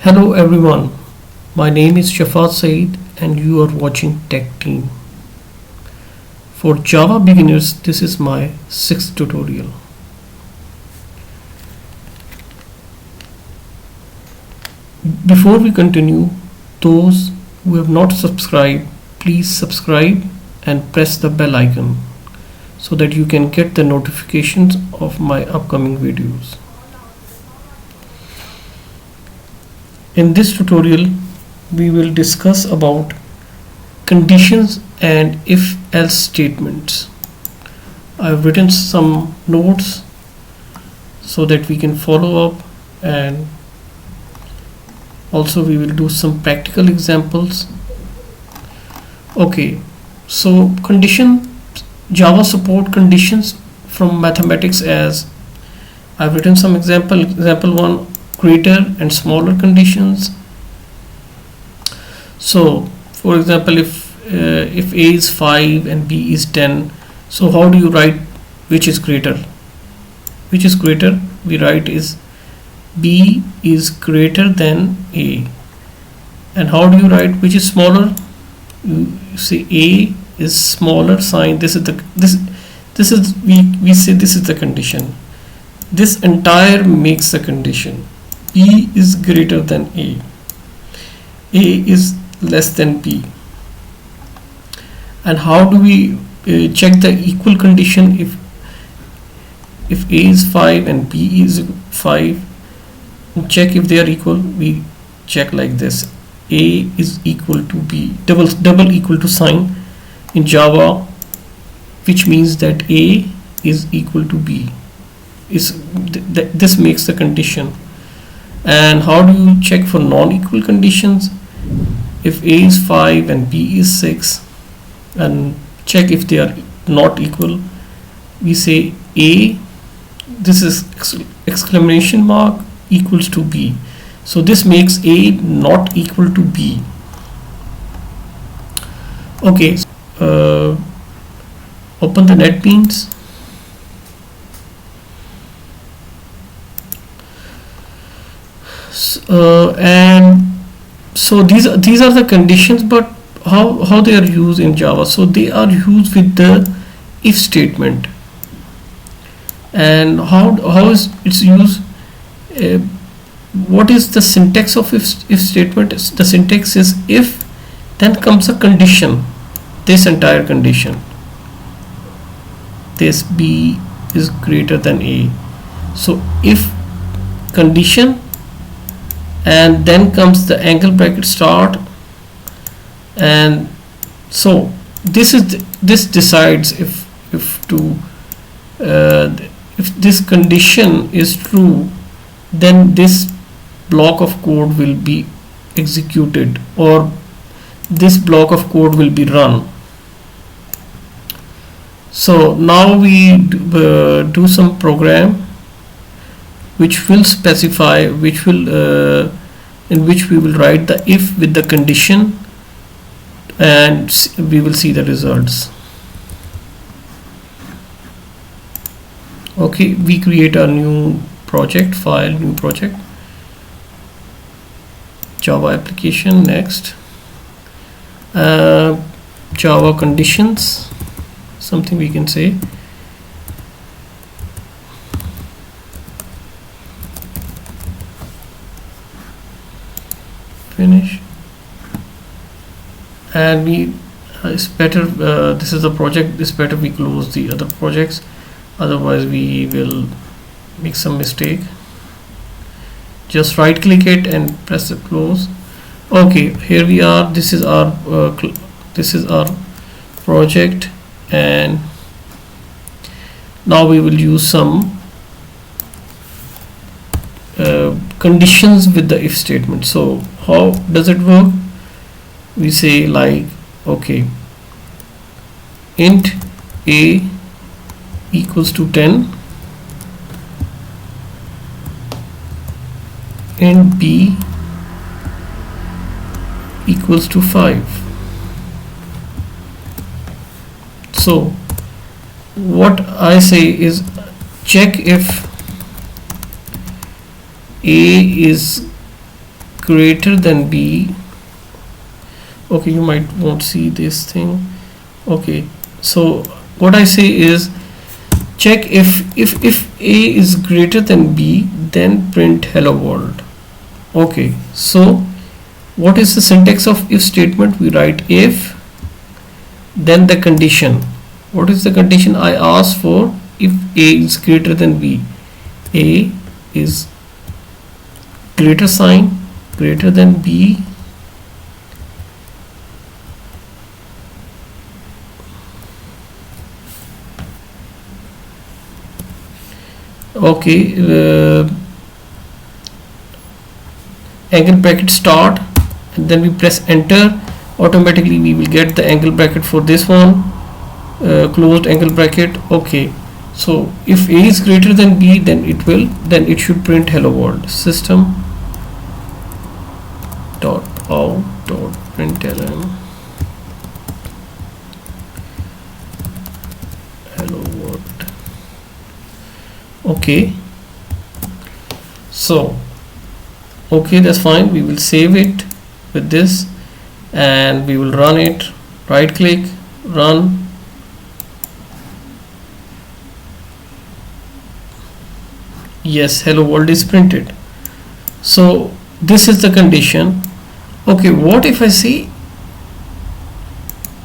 Hello everyone, my name is Shafat Saeed and you are watching Tech Team. For Java beginners, this is my 6th tutorial. Before we continue, those who have not subscribed, please subscribe and press the bell icon so that you can get the notifications of my upcoming videos. In this tutorial, we will discuss about conditions and if-else statements. I have written some notes so that we can follow up, and also we will do some practical examples. Okay, so Java support conditions from mathematics as I've written some example 1, greater and smaller conditions. So for example, if A is 5 and B is 10, so how do you write which is greater? We write is B is greater than A. And how do you write which is smaller? You say A is smaller sign. This is the we say this is the condition. This entire makes the condition. B is greater than A. A is less than B. And how do we check the equal condition? If A is 5 and B is 5, check if they are equal. We check like this: A is equal to B, double equal to sign in Java, which means that A is equal to B. This makes the condition. And how do you check for non-equal conditions? If A is 5 and B is 6, and check if they are not equal, we say A, this is exclamation mark, equals to B. So this makes A not equal to B. Okay, open the Netbeans. And so these are the conditions, but how they are used in Java? So they are used with the if statement. And how is it's used? What is the syntax of if statement? The syntax is if, then comes a condition, this entire condition, this B is greater than A. So if condition, and then comes the angle bracket start, and so this decides if this condition is true, then this block of code will be executed, or this block of code will be run. So now we do some program which will specify, in which we will write the if with the condition, and we will see the results. Okay, we create a new project file, new project, Java application. Next, Java conditions, something we can say. Finish. And it's better, this is the project, it's better we close the other projects, otherwise we will make some mistake. Just right click it and press the close. Okay, here we are. This is our project, and now we will use some conditions with the if statement. So how does it work? We say like, okay, int A equals to 10, int B equals to 5. So what I say is check if A is greater than b. Okay, you might won't see this thing. Okay, so what I say is check if a is greater than b, then print hello world. Okay, so what is the syntax of if statement? We write if, then the condition. What is the condition I asked for? If a is greater than b, a is greater sign greater than b, okay, angle bracket start, and then we press enter. Automatically we will get the angle bracket for this one, closed angle bracket. Okay, so if a is greater than b, then it should print hello world. System dot out dot println hello world. Okay, so okay, that's fine. We will save it with this and we will run it. Right click, run. Yes, hello world is printed. So this is the condition. Okay, what if I say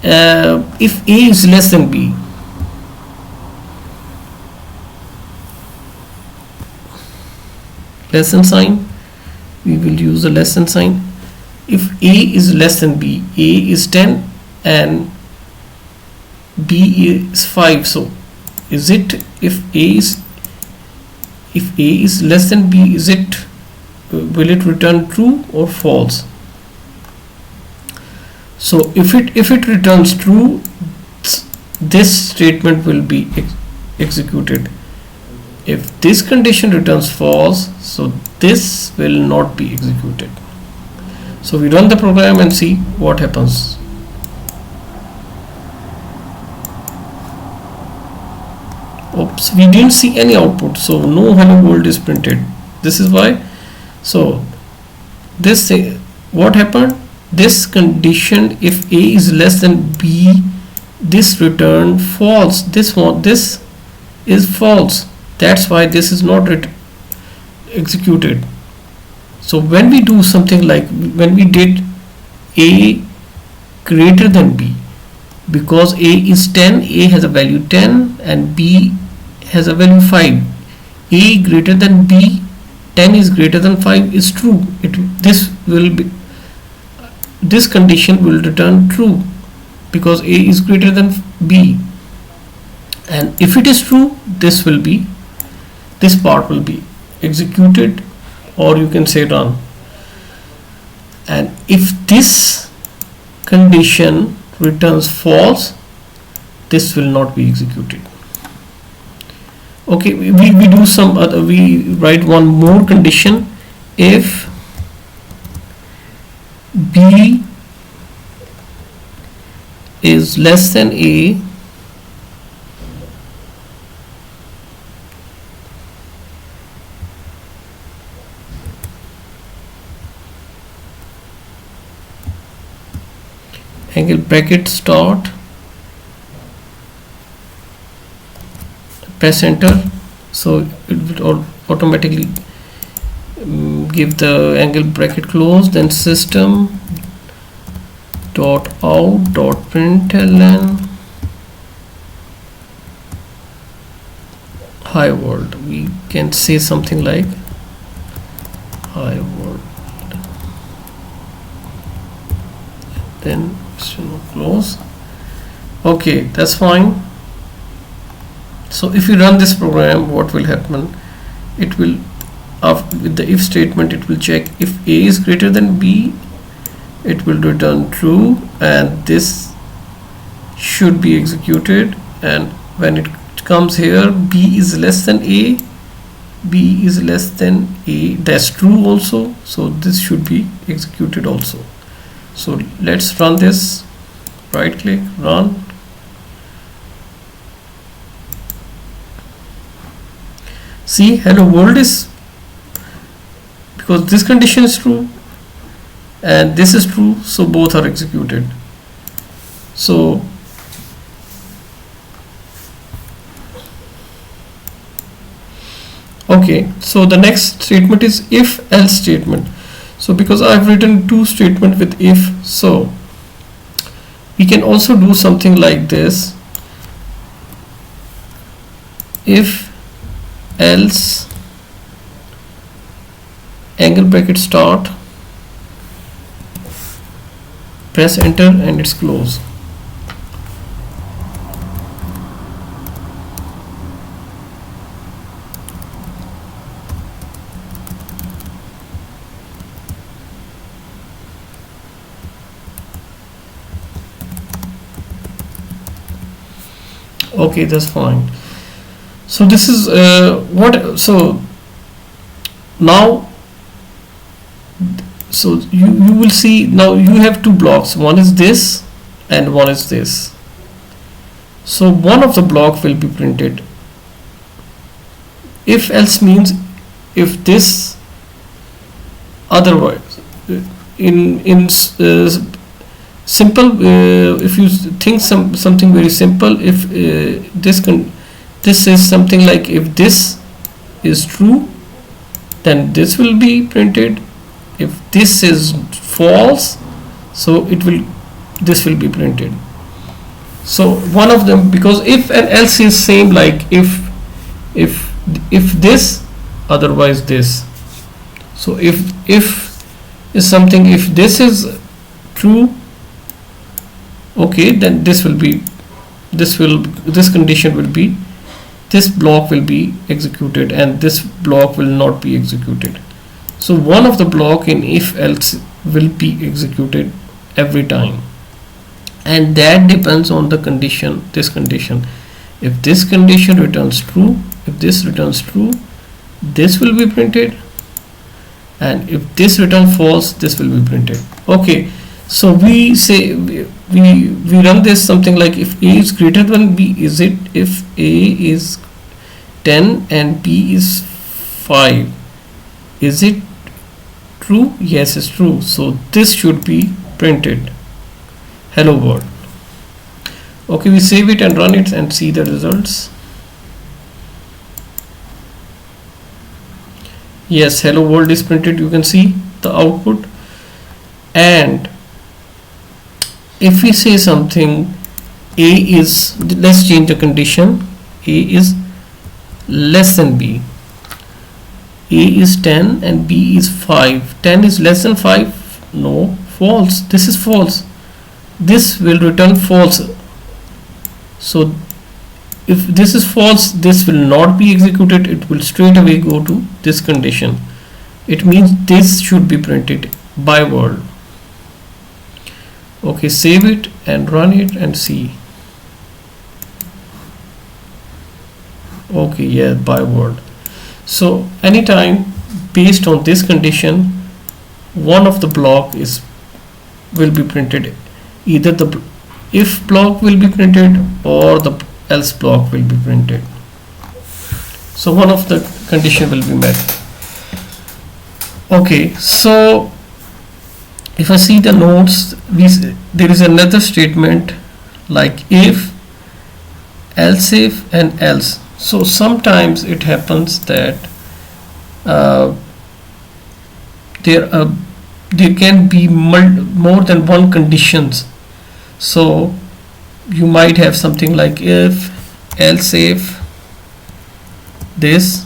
if a is less than b? Less than sign, we will use the less than sign. If a is less than b, a is 10 and b is 5. So is it if a is less than b, is it will it return true or false? So if it returns true, this statement will be executed. If this condition returns false, so this will not be executed. So we run the program and see what happens. Oops, we didn't see any output, so no hello world is printed. This is why. So this thing, what happened? This condition, if a is less than b, this returned false. This is false. That's why this is not executed. So when we do something like when we did a greater than b, because a is 10, a has a value 10 and b has a value 5. A greater than b, 10 is greater than 5 is true. This condition will return true because a is greater than b, and if it is true, this part will be executed, or you can say run. And if this condition returns false, this will not be executed. Okay, we do some other, we write one more condition. If b is less than a, angle bracket start, press enter, so it will automatically give the angle bracket closed. Then system dot out dot println hi world. We can say something like hi world, then close. Okay, that's fine. So if you run this program, what will happen? It will, with the if statement, it will check if a is greater than b, it will return true, and this should be executed. And when it comes here, b is less than a, b is less than a, that's true also, so this should be executed also. So let's run this. Right click, run. See, hello world is, because this condition is true, and this is true, so both are executed. So okay, so the next statement is if else statement. So because I've written two statements with if, so we can also do something like this: if else angle bracket start, press enter and it's close. Okay, that's fine. So this is what, so now, so you will see now you have two blocks, one is this and one is this. So one of the block will be printed. If else means if this, otherwise. In simple, if you think something very simple, if this is something like if this is true, then this will be printed. If this is false, so this will be printed. So one of them, because if and else is same, like if this, otherwise this. So if is something, if this is true, okay, then this condition will be, this block will be executed and this block will not be executed. So one of the block in if else will be executed every time, and that depends on the condition, this condition. If this condition returns true, if this returns true, this will be printed, and if this returns false, this will be printed. Okay, so we say we run this something like if a is greater than b, is it, if a is 10 and b is 5, is it true? Yes, it's true. So this should be printed. Hello world. Okay, we save it and run it and see the results. Yes, hello world is printed. You can see the output. And if we say something, a is, let's change the condition, a is less than b, a is 10 and b is 5, 10 is less than 5, no, false, this is false, this will return false. So if this is false, this will not be executed, it will straight away go to this condition. It means this should be printed by word. Okay, save it and run it and see. Okay, yeah, by word. So anytime based on this condition, one of the block will be printed. Either the if block will be printed or the else block will be printed. So one of the condition will be met. Okay, so if I see the notes, there is another statement like if, else if and else. So sometimes it happens that there can be more than one conditions. So you might have something like if, else if, this,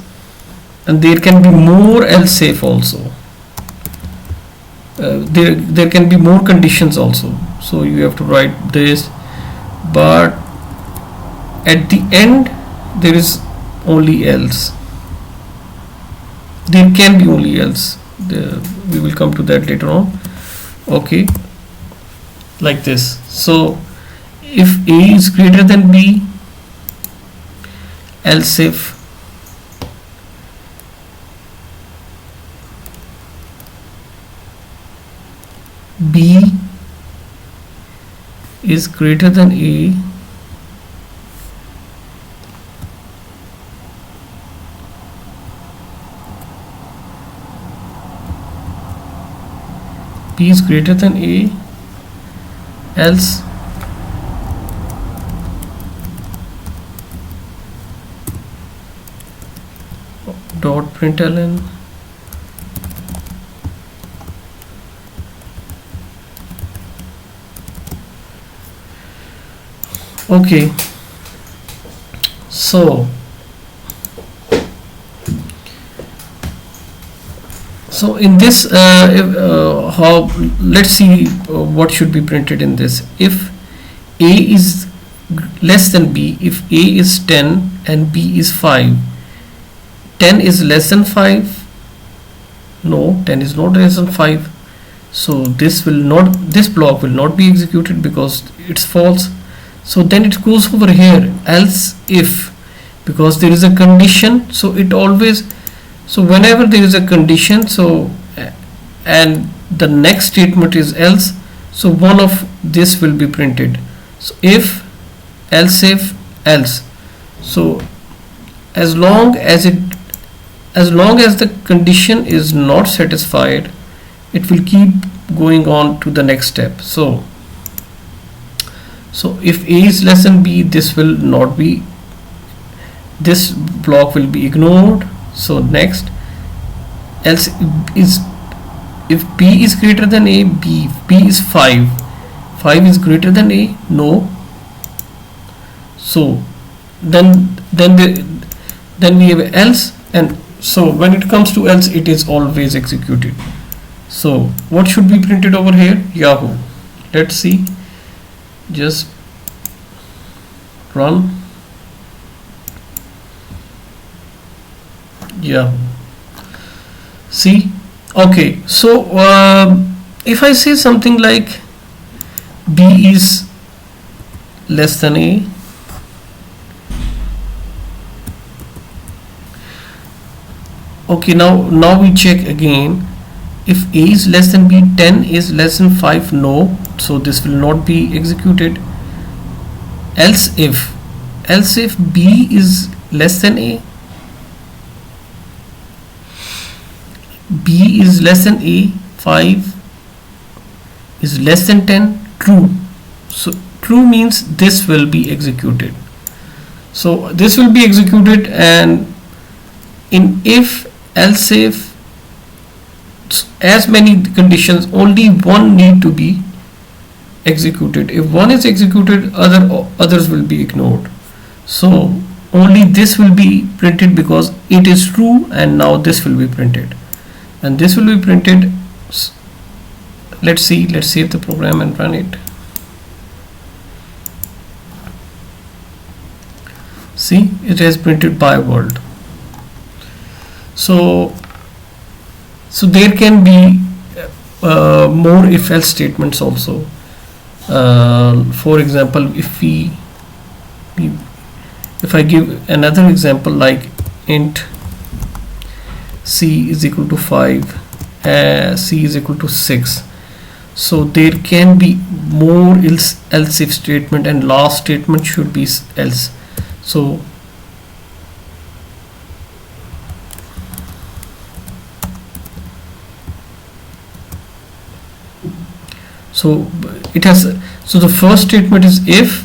and there can be more else if also. There can be more conditions also, so you have to write this, but at the end there is only else, there can be only else. We will come to that later on. Okay, like this. So if a is greater than b, else if b is greater than a, B is greater than A, else dot println okay. So in this how let's see what should be printed in this. If A is less than B, if A is 10 and B is 5, 10 is less than 5. No, 10 is not less than 5, so this block will not be executed because it's false. So then it goes over here, else if, because there is a condition, so it always, so whenever there is a condition, so and the next statement is else, so one of this will be printed. So if, else if, else. So as long as the condition is not satisfied, it will keep going on to the next step. So if A is less than B, this will not be, this block will be ignored. So next, else is, if B is greater than A, B is 5, 5 is greater than A, no. So then we have else, and so when it comes to else, it is always executed. So what should be printed over here? Yahoo. Let's see, just run Yahoo. See, okay, so if I say something like B is less than A, okay, now we check again. If A is less than B, 10 is less than 5, no, so this will not be executed. Else if B is less than A, B is less than A, 5 is less than 10, true. So true means this will be executed. So this will be executed, and in if, else if, as many conditions, only one need to be executed. If one is executed, others will be ignored. So only this will be printed because it is true, and now this will be printed, and this will be printed. Let's save the program and run it. See, it has printed by world. So there can be more if else statements also. For example, if I give another example like int c is equal to 5, c is equal to 6, so there can be more else if statement, and last statement should be else. So it has, so the first statement is if,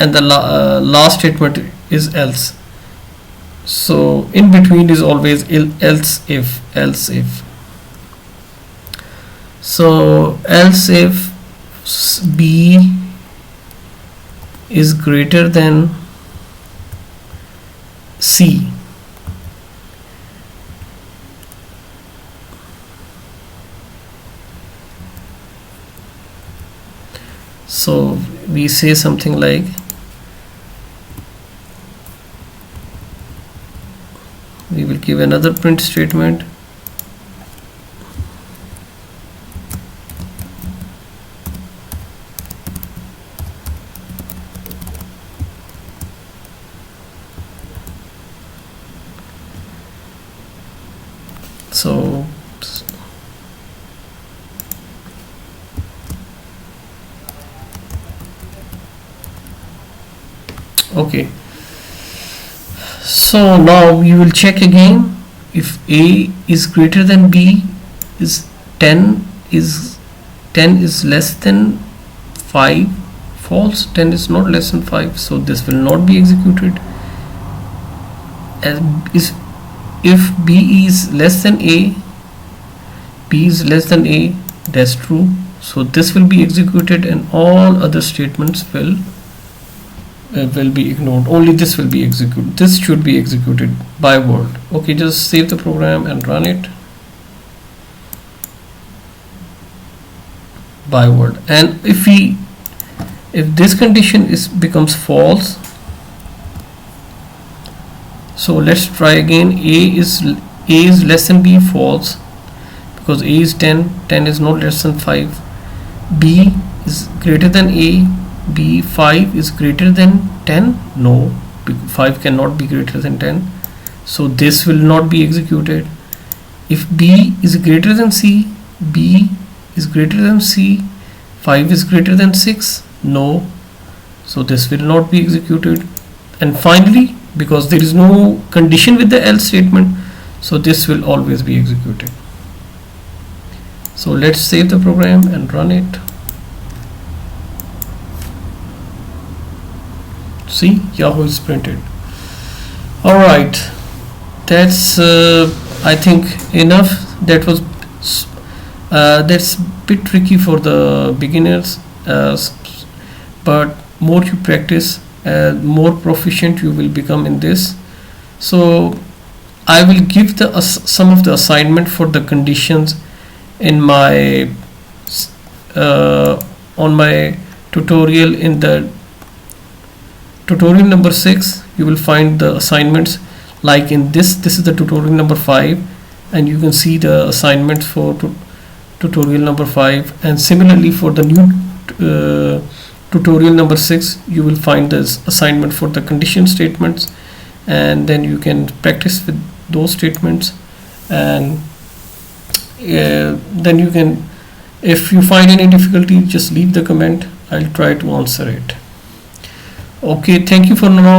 and the last statement is else. So in between is always else if. So else if B is greater than C, so we say something like we will give another print statement. So okay, so now we will check again. If A is greater than B, is 10 is 10 is less than 5, false. 10 is not less than 5, so this will not be executed. And is if b is less than a, b is less than a, that's true, so this will be executed, and all other statements will be ignored. Only this will be executed. This should be executed by word. Okay, just save the program and run it by word. And if this condition becomes false, so let's try again. A is less than b, false, because a is 10, 10 is not less than 5. B is greater than a, b, 5 is greater than 10, no, 5 cannot be greater than 10, so this will not be executed. If b is greater than c, b is greater than c, 5 is greater than 6, no, so this will not be executed. And finally, because there is no condition with the else statement, so this will always be executed. So let's save the program and run it. See, Yahoo is printed. Alright, that's I think enough. That was that's a bit tricky for the beginners, but more you practice, more proficient you will become in this. So I will give the some of the assignment for the conditions in my on my tutorial. In the tutorial number 6, you will find the assignments. Like in this is the tutorial number 5, and you can see the assignments for tutorial number 5. And similarly for the new tutorial number 6, you will find this assignment for the condition statements, and then you can practice with those statements. And then you can, if you find any difficulty, just leave the comment. I'll try to answer it. Okay, thank you for now.